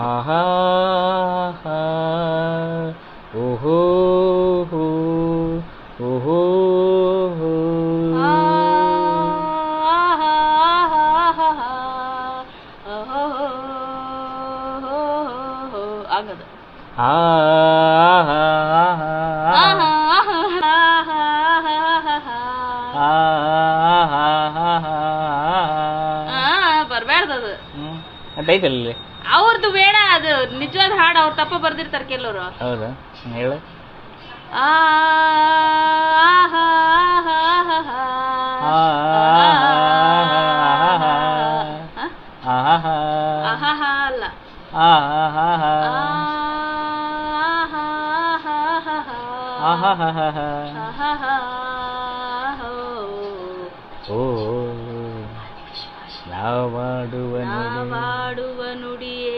ಆಹಾ ಓಹೋ ಓಹೋ ಆಗದು ಬರ್ಬ್ಯಾಡ್ದದು ಅದೈತಲ್ಲಿ ಅವ್ರದ್ದು ಬೇಡ, ಅದು ನಿಜವಾದ ಹಾಡು. ಅವ್ರು ತಪ್ಪ ಬರ್ದಿರ್ತಾರೆ ಕೆಲವರು. ಹೌದಾ? ಹೇಳು. ಅಲ್ಲ, ನಾವಾಡುವ ನುಡಿಯೇ